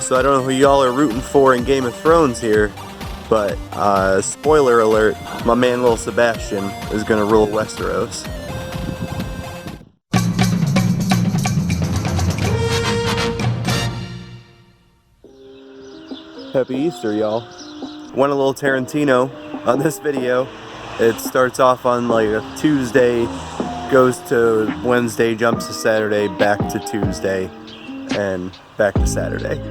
So I don't know who y'all are rooting for in Game of Thrones here, but spoiler alert, my man Lil Sebastian is gonna rule Westeros. Happy Easter, y'all. Went a little Tarantino on this video. It starts off on like a Tuesday, goes to Wednesday, jumps to Saturday, back to Tuesday, and back to Saturday.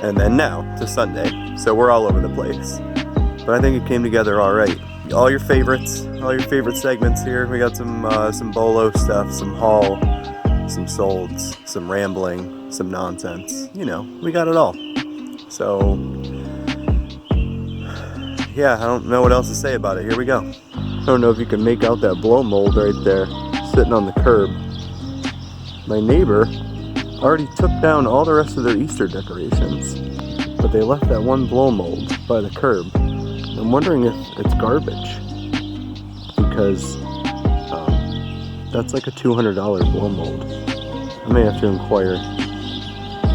And then now to Sunday. So we're all over the place. But I think it came together all right. All your favorites, all your favorite segments here. We got some BOLO stuff, some haul, some solds, some rambling, some nonsense. You know, we got it all. So, yeah, I don't know what else to say about it. Here we go. I don't know if you can make out that blow mold right there, sitting on the curb. My neighbor already took down all the rest of their Easter decorations, but they left that one blow mold by the curb. I'm wondering if it's garbage, because that's like a $200 blow mold. I may have to inquire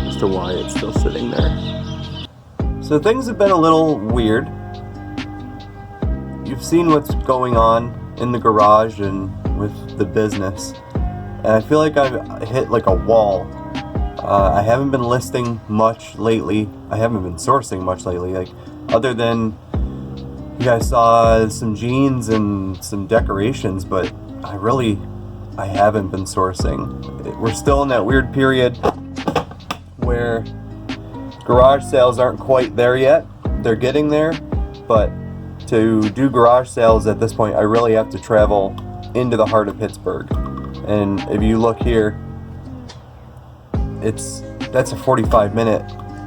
as to why it's still sitting there. So things have been a little weird. You've seen what's going on in the garage and with the business, and I feel like I've hit like a wall. I haven't been listing much lately. I haven't been sourcing much lately. Like, other than you guys saw some jeans and some decorations, but I haven't been sourcing. We're still in that weird period where garage sales aren't quite there yet. They're getting there, but to do garage sales at this point, I really have to travel into the heart of Pittsburgh. And if you look here, that's a 45-minute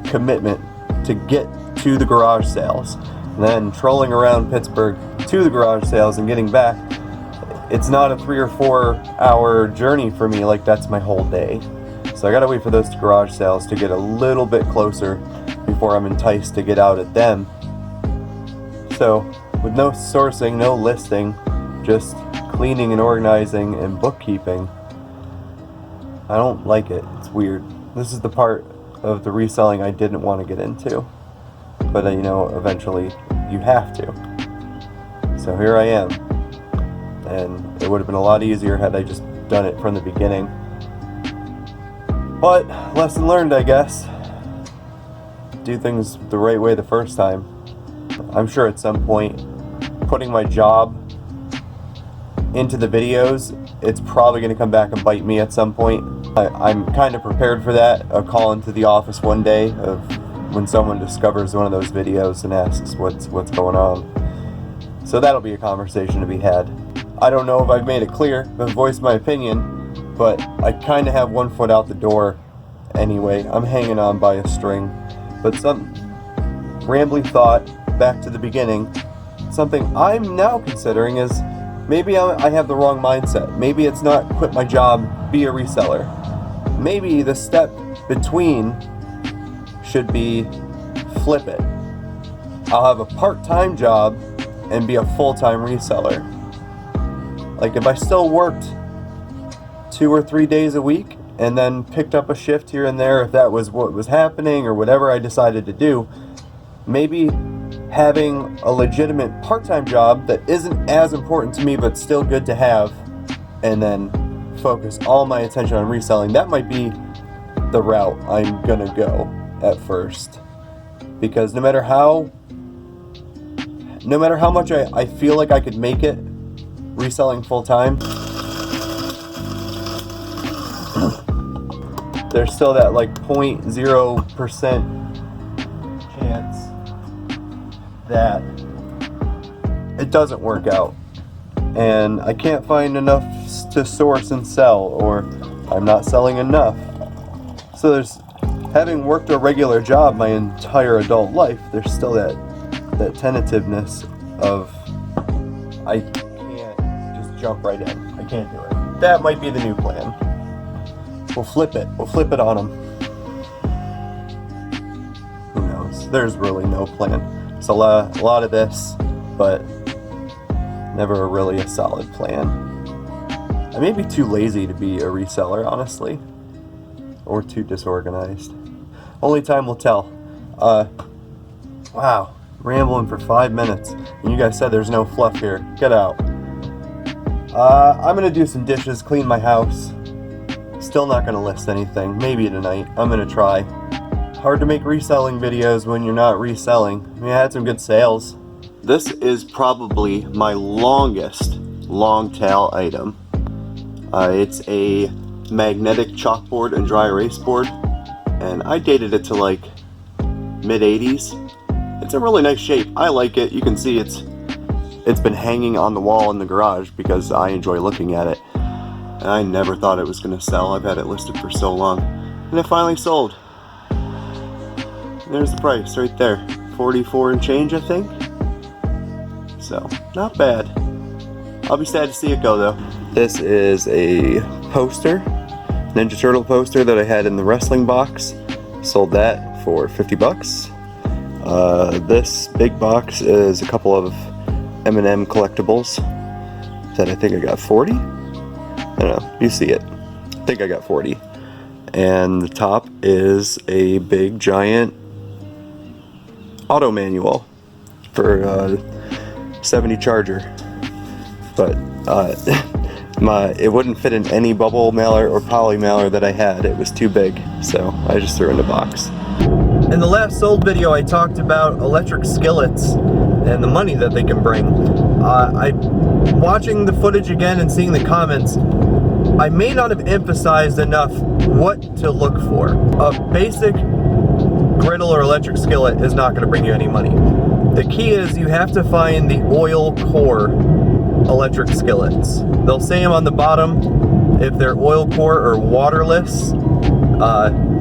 commitment to get to the garage sales. And then trolling around Pittsburgh to the garage sales and getting back, it's not a 3 or 4 hour journey for me. Like, that's my whole day. So I gotta wait for those garage sales to get a little bit closer before I'm enticed to get out at them. So with no sourcing, no listing, just cleaning and organizing and bookkeeping, I don't like it. It's weird. This is the part of the reselling I didn't want to get into. But you know, eventually you have to. So here I am. And it would have been a lot easier had I just done it from the beginning. But lesson learned, I guess. Do things the right way the first time. I'm sure at some point, putting my job into the videos, it's probably going to come back and bite me at some point. I'm kind of prepared for that. A call into the office one day of when someone discovers one of those videos and asks what's going on. So that'll be a conversation to be had. I don't know if I've made it clear, I've voiced my opinion, but I kind of have one foot out the door anyway. I'm hanging on by a string. But some rambling thought, back to the beginning, something I'm now considering is maybe I have the wrong mindset. Maybe it's not quit my job, be a reseller. Maybe the step between should be flip it. I'll have a part-time job and be a full-time reseller. Like, if I still worked 2 or 3 days a week and then picked up a shift here and there, if that was what was happening or whatever I decided to do, maybe having a legitimate part-time job that isn't as important to me but still good to have, and then focus all my attention on reselling, that might be the route I'm gonna go at first. Because no matter how much I feel like I could make it reselling full-time, there's still that like 0.0% chance that it doesn't work out, and I can't find enough to source and sell, or I'm not selling enough. So there's, having worked a regular job my entire adult life, there's still that tentativeness of I can't just jump right in. I can't do it. That might be the new plan. We'll flip it on them. Who knows? There's really no plan. It's a lot of this, but never really a solid plan. I may be too lazy to be a reseller, honestly, or too disorganized. Only time will tell. Wow, rambling for 5 minutes. And you guys said there's no fluff here. Get out. I'm gonna do some dishes, clean my house. Still not gonna list anything. Maybe tonight. I'm gonna try. Hard to make reselling videos when you're not reselling. I mean, I had some good sales. This is probably my longest long tail item. It's a magnetic chalkboard and dry erase board, and I dated it to like mid-80s. It's in really nice shape. I like it. You can see it's been hanging on the wall in the garage because I enjoy looking at it. And I never thought it was gonna sell. I've had it listed for so long. And it finally sold. There's the price right there. 44 and change, I think. So, not bad. I'll be sad to see it go though. This is a poster, Ninja Turtle poster that I had in the wrestling box. Sold that for 50 bucks. This big box is a couple of M&M collectibles that I think I got 40. I don't know, you see it. I think I got 40. And the top is a big giant auto manual for 70 Charger. But it wouldn't fit in any bubble mailer or poly mailer that I had. It was too big, so I just threw it in the box. In the last sold video, I talked about electric skillets and the money that they can bring. Watching the footage again and seeing the comments, I may not have emphasized enough what to look for. A basic griddle or electric skillet is not going to bring you any money. The key is you have to find the oil core electric skillets. They'll say them on the bottom if they're oil core or waterless.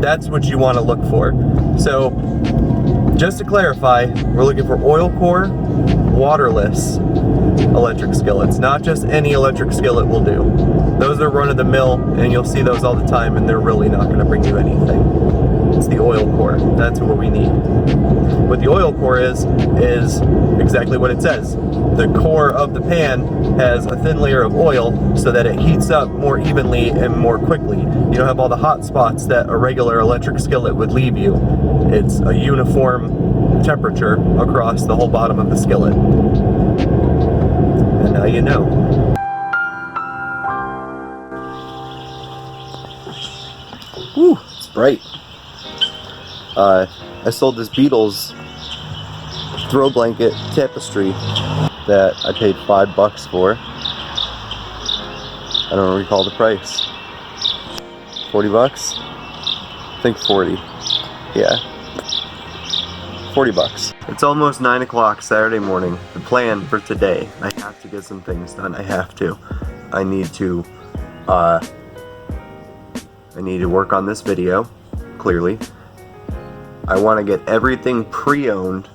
That's what you want to look for. So just to clarify, we're looking for oil core, waterless electric skillets. Not just any electric skillet will do. Those are run of the mill and you'll see those all the time and they're really not going to bring you anything. It's the oil core. That's what we need. What the oil core is exactly what it says. The core of the pan has a thin layer of oil so that it heats up more evenly and more quickly. You don't have all the hot spots that a regular electric skillet would leave you. It's a uniform temperature across the whole bottom of the skillet. And now you know. Whew, it's bright. I sold this Beatles throw blanket tapestry that I paid $5 for. I don't recall the price. 40 bucks? I think 40. Yeah. 40 bucks. It's almost 9 o'clock Saturday morning. The plan for today, I have to get some things done. I have to. I need to work on this video, clearly. I want to get everything pre-owned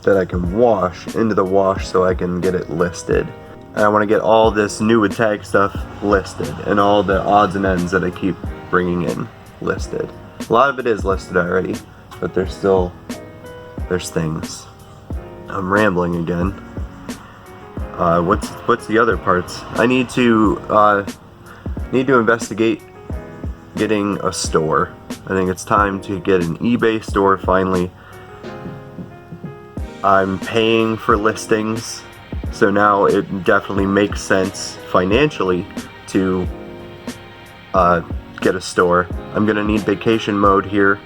that I can wash into the wash so I can get it listed. And I want to get all this new with tag stuff listed and all the odds and ends that I keep bringing in listed. A lot of it is listed already, but there's things. I'm rambling again. What's the other parts? I need to investigate getting a store. I think it's time to get an eBay store finally. I'm paying for listings, so now it definitely makes sense financially to get a store. I'm gonna need vacation mode here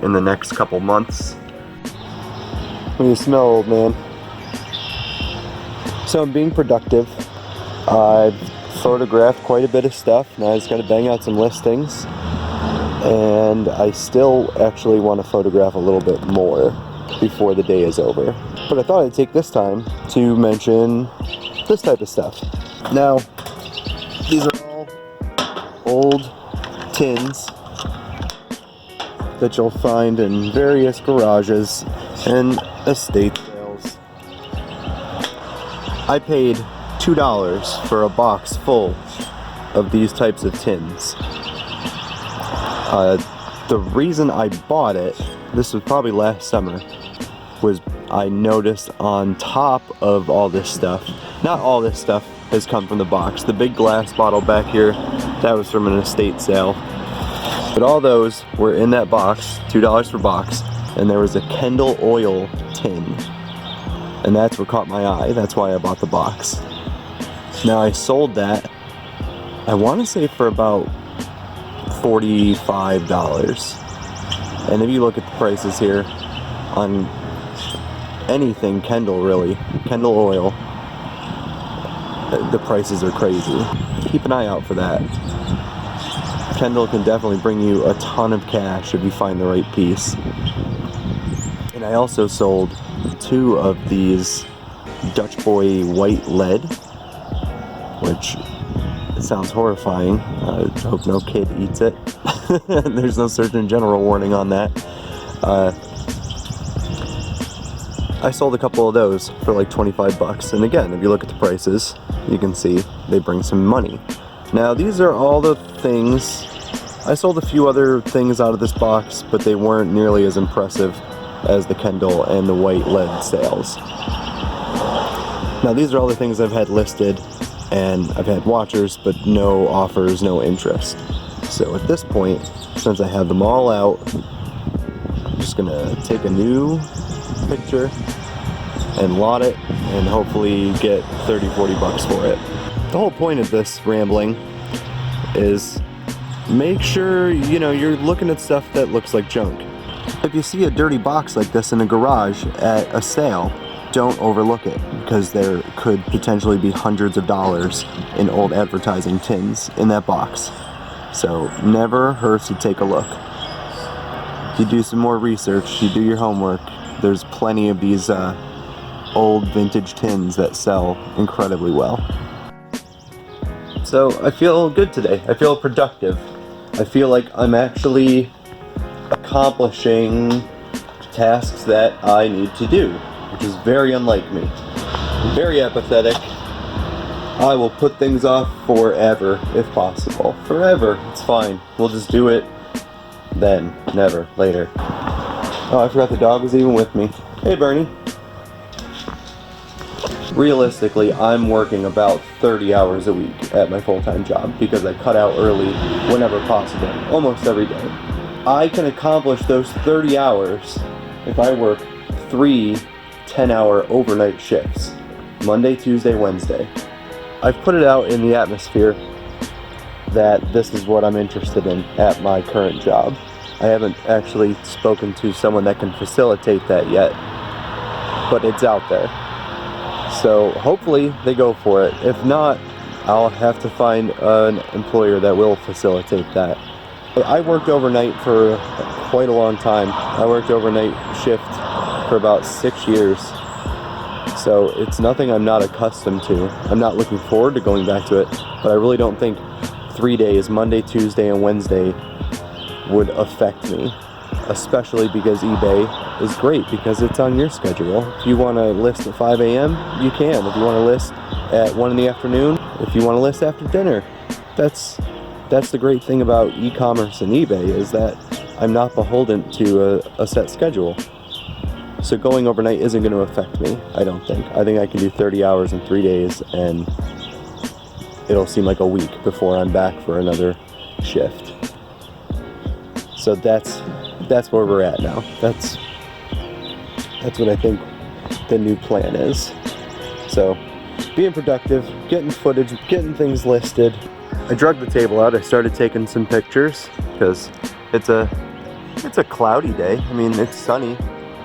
in the next couple months. What do you smell, old man? So I'm being productive. I've photographed quite a bit of stuff. Now I just gotta bang out some listings. And I still actually want to photograph a little bit more before the day is over. But I thought I'd take this time to mention this type of stuff. Now, these are all old tins that you'll find in various garages and estate sales. I paid $2 for a box full of these types of tins. The reason I bought it, this was probably last summer, was I noticed on top of all this stuff, not all this stuff has come from the box. The big glass bottle back here, that was from an estate sale. But all those were in that box, $2 per box, and there was a Kendall oil tin. And that's what caught my eye. That's why I bought the box. Now I sold that, I want to say for about $45. And if you look at the prices here on anything Kendall, really, Kendall oil, the prices are crazy. Keep an eye out for that. Kendall can definitely bring you a ton of cash if you find the right piece. And I also sold 2 of these Dutch Boy white lead, which sounds horrifying. I hope no kid eats it. There's no Surgeon General warning on that. I sold a couple of those for like 25 bucks. And again, if you look at the prices, you can see they bring some money. Now these are all the things. I sold a few other things out of this box, but they weren't nearly as impressive as the Kendall and the white lead sales. Now these are all the things I've had listed, and I've had watchers, but no offers, no interest. So at this point, since I have them all out, I'm just gonna take a new picture and lot it and hopefully get 30-40 bucks for it. The whole point of this rambling is make sure you're looking at stuff that looks like junk. If you see a dirty box like this in a garage at a sale, don't overlook it, because there could potentially be hundreds of dollars in old advertising tins in that box. So never hurts to take a look. If you do some more research, you do your homework, there's plenty of these old vintage tins that sell incredibly well. So I feel good today. I feel productive. I feel like I'm actually accomplishing tasks that I need to do, which is very unlike me. I'm very apathetic. I will put things off forever if possible. Forever. It's fine. We'll just do it then. Never. Later. Oh, I forgot the dog was even with me. Hey, Bernie. Realistically, I'm working about 30 hours a week at my full-time job because I cut out early whenever possible, almost every day. I can accomplish those 30 hours if I work 3 10-hour overnight shifts, Monday, Tuesday, Wednesday. I've put it out in the atmosphere that this is what I'm interested in at my current job. I haven't actually spoken to someone that can facilitate that yet, but it's out there. So hopefully they go for it. If not, I'll have to find an employer that will facilitate that. I worked overnight for quite a long time. I worked overnight shift for about 6 years. So it's nothing I'm not accustomed to. I'm not looking forward to going back to it, but I really don't think 3 days, Monday, Tuesday, and Wednesday, would affect me. Especially because eBay is great because it's on your schedule. If you want to list at 5 a.m., you can. If you want to list at 1 in the afternoon, if you want to list after dinner, that's the great thing about e-commerce and eBay, is that I'm not beholden to a set schedule. So going overnight isn't going to affect me, I don't think. I think I can do 30 hours in 3 days and it'll seem like a week before I'm back for another shift. So that's where we're at now. That's what I think the new plan is. So being productive, getting footage, getting things listed. I drug the table out. I started taking some pictures because it's a cloudy day. I mean, it's sunny,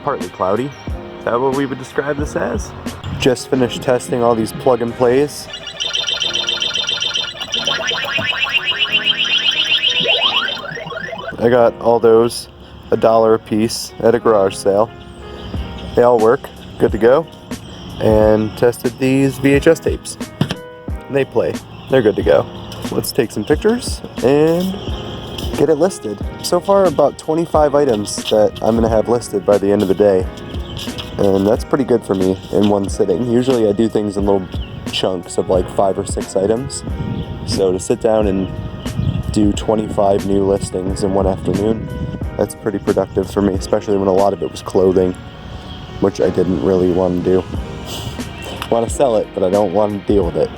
partly cloudy. Is that what we would describe this as? Just finished testing all these plug and plays. I got all those $1 a piece at a garage sale. They all work, good to go. And tested these VHS tapes. They play, they're good to go. Let's take some pictures and get it listed. So far about 25 items that I'm gonna have listed by the end of the day. And that's pretty good for me in one sitting. Usually I do things in little chunks of like 5 or 6 items. So to sit down and do 25 new listings in one afternoon, that's pretty productive for me, especially when a lot of it was clothing, which I didn't really want to do. I want to sell it, but I don't want to deal with it.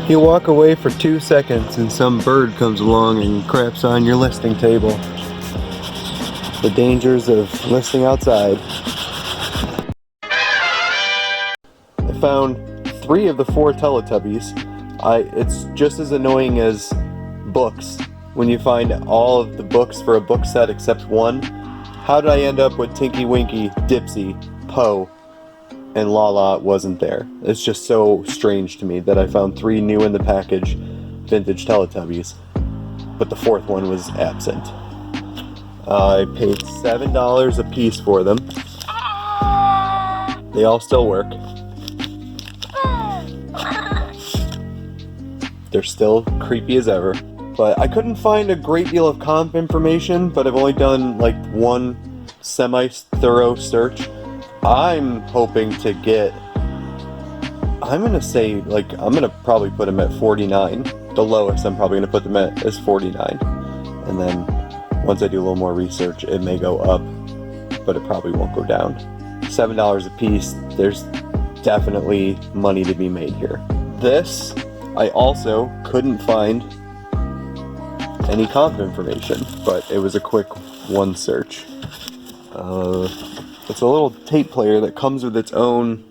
You walk away for 2 seconds and some bird comes along and craps on your listing table. The dangers of listing outside. I found 3 of the 4 Teletubbies. It's just as annoying as books. When you find all of the books for a book set except one. How did I end up with Tinky Winky, Dipsy, Poe, and Lala wasn't there? It's just so strange to me that I found 3 new in the package vintage Teletubbies, but the 4th one was absent. I paid $7 a piece for them. They all still work. They're still creepy as ever. But I couldn't find a great deal of comp information, but I've only done like one semi-thorough search. I'm hoping to get, I'm gonna probably put them at 49. The lowest I'm probably gonna put them at is 49. And then once I do a little more research, it may go up, but it probably won't go down. $7 a piece, there's definitely money to be made here. This, I also couldn't find any comp information, but it was a quick one search. It's a little tape player that comes with its own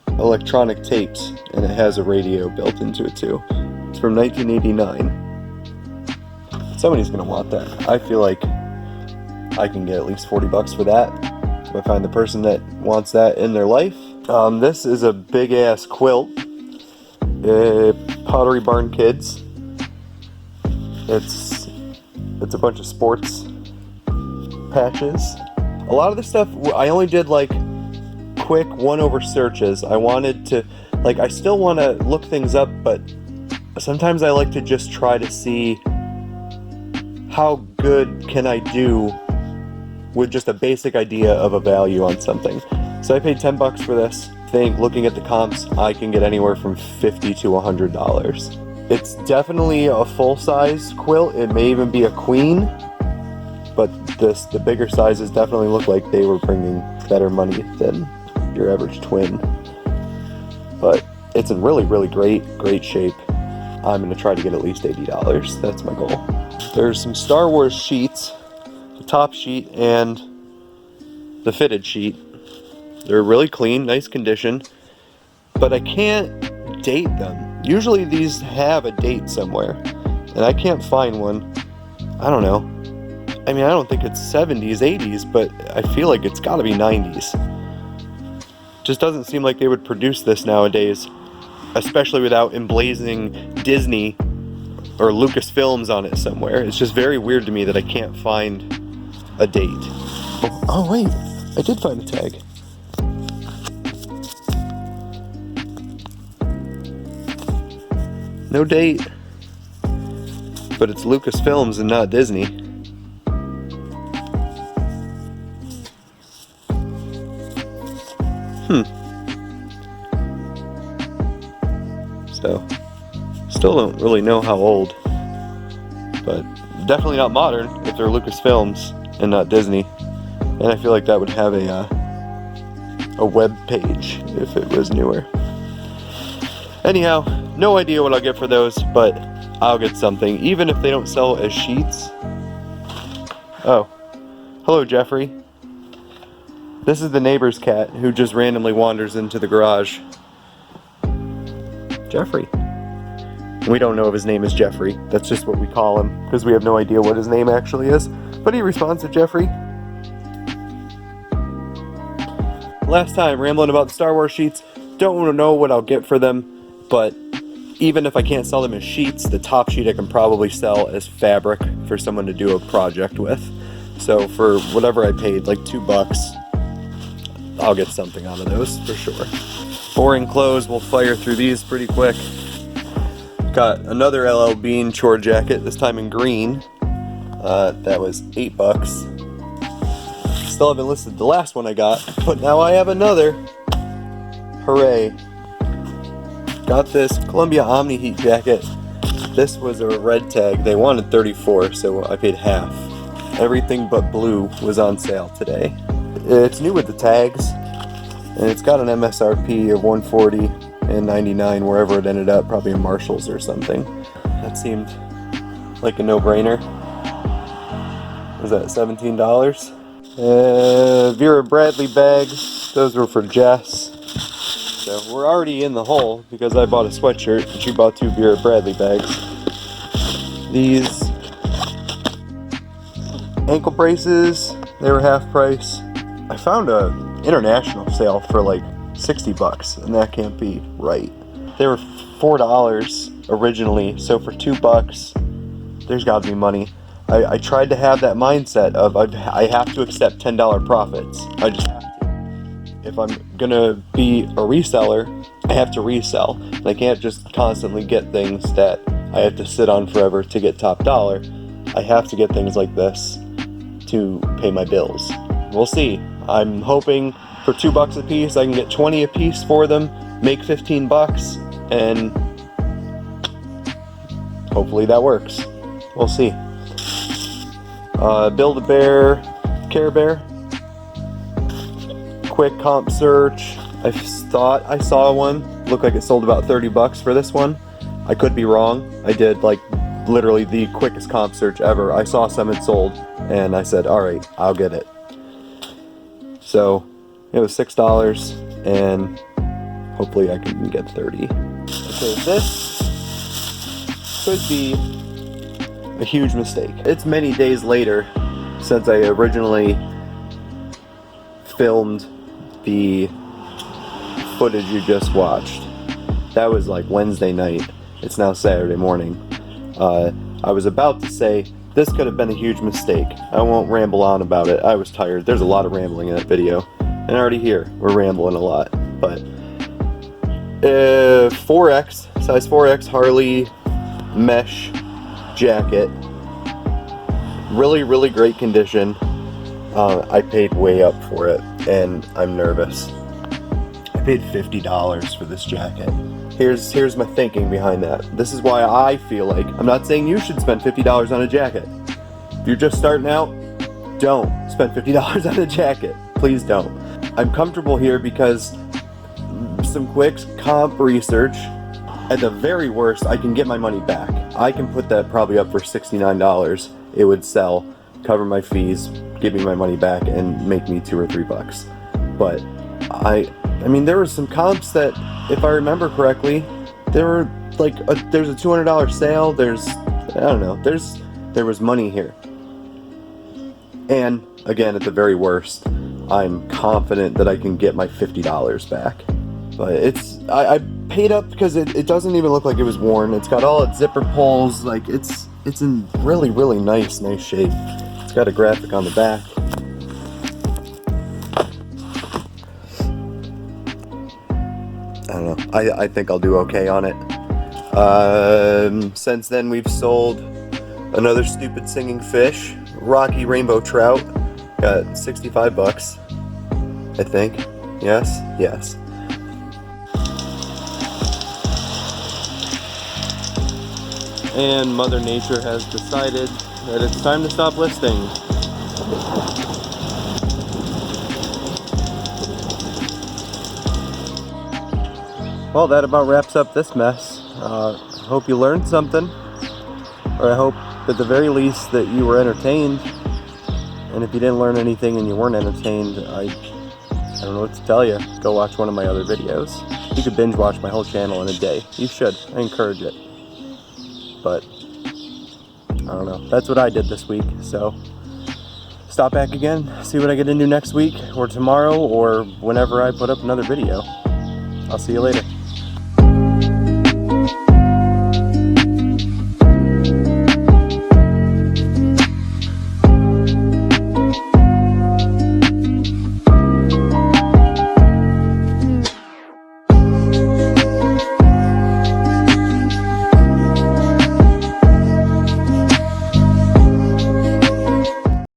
electronic tapes, and it has a radio built into it too. It's from 1989. Somebody's gonna want that. I feel like I can get at least 40 bucks for that if I find the person that wants that in their life. This is a big ass quilt. Pottery Barn Kids. It's a bunch of sports patches. A lot of this stuff I only did like quick one-over searches. I wanted to, I still want to look things up, but sometimes I like to just try to see how good can I do with just a basic idea of a value on something. So I paid 10 bucks for this. I think looking at the comps, I can get anywhere from $50 to $100. It's definitely a full-size quilt. It may even be a queen, but the bigger sizes definitely look like they were bringing better money than your average twin. But it's in really, really great shape. I'm gonna try to get at least $80. That's my goal. There's some Star Wars sheets, the top sheet and the fitted sheet. They're really clean, nice condition, but I can't date them. Usually these have a date somewhere, and I can't find one. I don't know. I mean, I don't think it's 70s, 80s, but I feel like it's gotta be 90s. Just doesn't seem like they would produce this nowadays, especially without emblazing Disney or Lucasfilms on it somewhere. It's just very weird to me that I can't find a date. Oh wait, I did find a tag. No date, but it's Lucasfilms and not Disney. So, still don't really know how old, but definitely not modern if they're Lucasfilms and not Disney. And I feel like that would have a web page if it was newer. Anyhow, no idea what I'll get for those, but I'll get something, even if they don't sell as sheets. Oh, hello Jeffrey. This is the neighbor's cat who just randomly wanders into the garage. Jeffrey. We don't know if his name is Jeffrey. That's just what we call him, because we have no idea what his name actually is. But he responds to Jeffrey. Last time, rambling about the Star Wars sheets. Don't know what I'll get for them. But even if I can't sell them as sheets, the top sheet I can probably sell as fabric for someone to do a project with. So for whatever I paid, like $2, I'll get something out of those for sure. Boring clothes, we'll fire through these pretty quick. Got another LL Bean chore jacket, this time in green. That was $8. Still haven't listed the last one I got, but now I have another. Hooray. Got this Columbia Omni Heat jacket. This was a red tag. They wanted $34, so I paid half. Everything but blue was on sale today. It's new with the tags, and it's got an MSRP of $140. $3.99 wherever it ended up, probably in Marshall's or something. That seemed like a no-brainer. Was that $17? Vera Bradley bag, those were for Jess. So we're already in the hole because I bought a sweatshirt and she bought 2 Vera Bradley bags. These ankle braces, they were half price. I found a international sale for like 60 bucks, and that can't be right. They were $4 originally, so for 2 bucks, there's gotta be money. I tried to have that mindset of I have to accept $10 profits. I just have to. If I'm gonna be a reseller, I have to resell. And I can't just constantly get things that I have to sit on forever to get top dollar. I have to get things like this to pay my bills. We'll see. I'm hoping for 2 bucks a piece, I can get 20 a piece for them, make 15 bucks, and hopefully that works. We'll see. Build-A-Bear, Care Bear. Quick comp search. I thought I saw one. Looked like it sold about 30 bucks for this one. I could be wrong. I did like literally the quickest comp search ever. I saw some had sold, and I said, all right, I'll get it. So it was $6, and hopefully I can get 30. Okay, this could be a huge mistake. It's many days later since I originally filmed the footage you just watched. That was like Wednesday night. It's now Saturday morning. I was about to say this could have been a huge mistake. I won't ramble on about it. I was tired. There's a lot of rambling in that video. And already here, we're rambling a lot. But 4X, size 4X Harley mesh jacket. Really, really great condition. I paid way up for it, and I'm nervous. I paid $50 for this jacket. Here's my thinking behind that. This is why I feel like, I'm not saying you should spend $50 on a jacket. If you're just starting out, don't spend $50 on a jacket. Please don't. I'm comfortable here because some quick comp research, at the very worst, I can get my money back. I can put that probably up for $69. It would sell, cover my fees, give me my money back, and make me 2 or 3 bucks. But I mean, there were some comps that, if I remember correctly, there were like there's a $200 sale. There's, I don't know, there was money here. And again, at the very worst, I'm confident that I can get my $50 back. But I paid up because it doesn't even look like it was worn. It's got all its zipper pulls. Like it's in really, really nice shape. It's got a graphic on the back. I don't know. I think I'll do okay on it. Since then, we've sold another stupid singing fish, Rocky Rainbow Trout. Got 65 bucks, I think. Yes. And Mother Nature has decided that it's time to stop listing. Well, that about wraps up this mess. Hope you learned something, or I hope at the very least that you were entertained. And if you didn't learn anything and you weren't entertained, I don't know what to tell you. Go watch one of my other videos. You could binge watch my whole channel in a day. You should. I encourage it. But I don't know. That's what I did this week. So stop back again, see what I get into next week or tomorrow or whenever I put up another video. I'll see you later.